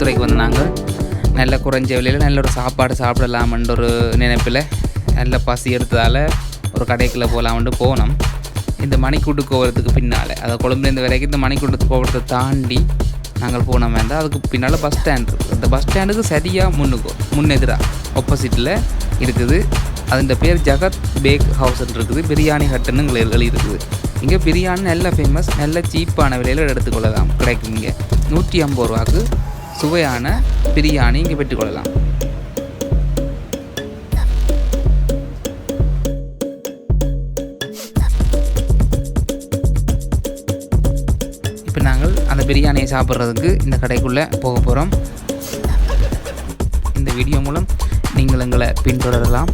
முத்துரைக்கு வந்து நாங்கள் நல்ல குறைஞ்ச விலையில் நல்ல ஒரு சாப்பாடு சாப்பிடலாம்ன்ற ஒரு நினைப்பில் நல்ல பசி எடுத்ததால் ஒரு கடைக்குள்ளே போகலாம்னு போனோம். இந்த மணிக்கூட்டு கோபுரத்துக்கு பின்னால், அதாவது கொழும்புலேருந்து வரைக்கும் இந்த மணிக்கூட்டு கோபுரத்தை தாண்டி நாங்கள் போனோம் இருந்தால் அதுக்கு பின்னால் பஸ் ஸ்டாண்ட் இருக்குது. அந்த பஸ் ஸ்டாண்டுக்கு சரியாக முன்னெதிராக ஆப்போசிட்டில் இருக்குது. அதன் பேர் ஜகத் பேக் ஹவுஸ்ன்னு இருக்குது. பிரியாணி ஹட்டுன்னு எழுதியிருக்குது. இங்கே பிரியாணி நல்ல ஃபேமஸ், நல்ல சீப்பான விலையில் எடுத்துக்கொள்ளலாம். கிடைக்கும் இங்கே 150 ரூபாய்க்கு சுவையான பிரியாணி இங்கே பெற்றுக்கொள்ளலாம். இப்போ நாங்கள் அந்த பிரியாணியை சாப்பிட்றதுக்கு இந்த கடைக்குள்ளே போக போகிறோம். இந்த வீடியோ மூலம் நீங்கள் எங்களை பின்தொடரலாம்.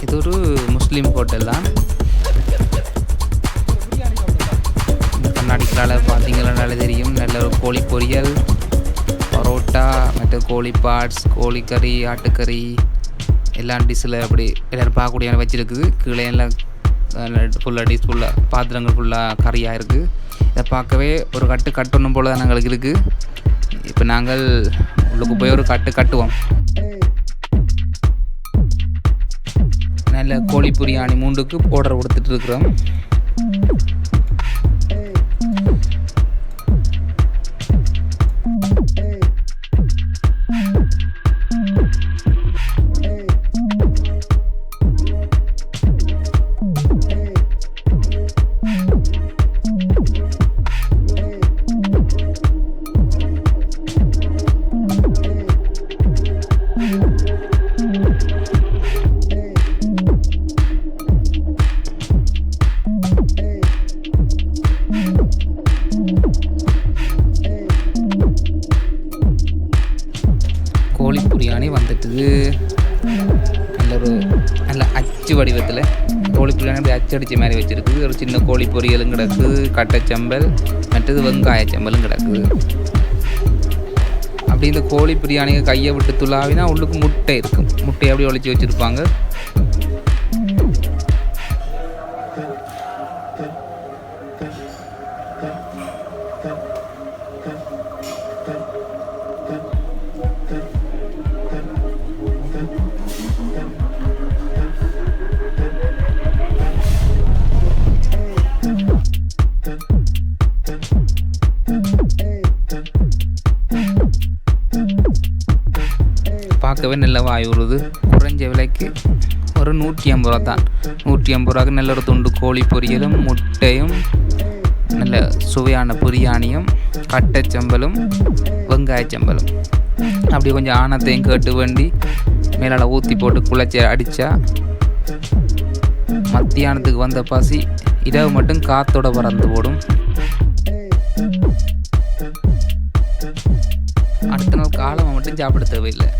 இது ஒரு முஸ்லீம் ஹோட்டல் தான். இந்த கண்ணாடிக்கலால் பார்த்தீங்கன்னாலே தெரியும். நல்ல ஒரு கோழி பொரியல், பரோட்டா, மற்ற கோழி பார்ட்ஸ், கோழிக்கறி, ஆட்டுக்கறி எல்லாம் டிஷ்ஷில் அப்படி எல்லோரும் பார்க்கக்கூடிய வச்சுருக்குது. கீழே எல்லாம் ஃபுல்லாக டிஷ் ஃபுல்லாக பாத்திரங்கள் ஃபுல்லாக கறியாக இருக்குது. இதை பார்க்கவே ஒரு கட்டணும் போல் தான் எங்களுக்கு இருக்குது. இப்போ நாங்கள் உள்ளுக்கு போய் ஒரு கட்டுவோம். நல்ல கோழி பிரியாணி 3க்கு ஆர்டர் கொடுத்துட்டு இருக்கிறோம். கோழி பிரியாணி வந்துட்டுது. நல்ல அச்சு வடிவத்தில் கோழி பிரியாணி அப்படி அச்சடிச்ச மாதிரி வச்சுருக்குது. ஒரு சின்ன கோழி பொரியலும் கிடக்குது, கட்டைச்சம்பல், மற்றது வெங்காயச்சம்பலும் கிடக்குது. அப்படி இந்த கோழி பிரியாணியை கையை விட்டு துளாவினா உள்ளுக்கு முட்டை இருக்கும். முட்டையை அப்படி ஒழிச்சு வச்சுருப்பாங்க. பார்க்கவே நல்ல வாயுறுது. குறைஞ்ச விலைக்கு ஒரு 150 ரூபா தான். 150 ரூபாய்க்கு நல்ல ஒரு துண்டு கோழி பொரியலும், முட்டையும், நல்ல சுவையான பிரியாணியும், கட்டைச்சம்பலும், வெங்காயச்சம்பலும், அப்படி கொஞ்சம் ஆணத்தையும் கேட்டு வேண்டி மேலால் ஊற்றி போட்டு குழச்சி அடித்தா மத்தியானத்துக்கு வந்த பசி இரவு மட்டும் காத்தோட பறந்து போடும். அடுத்த நாள் காலமாக மட்டும் சாப்பிட தேவையில்லை.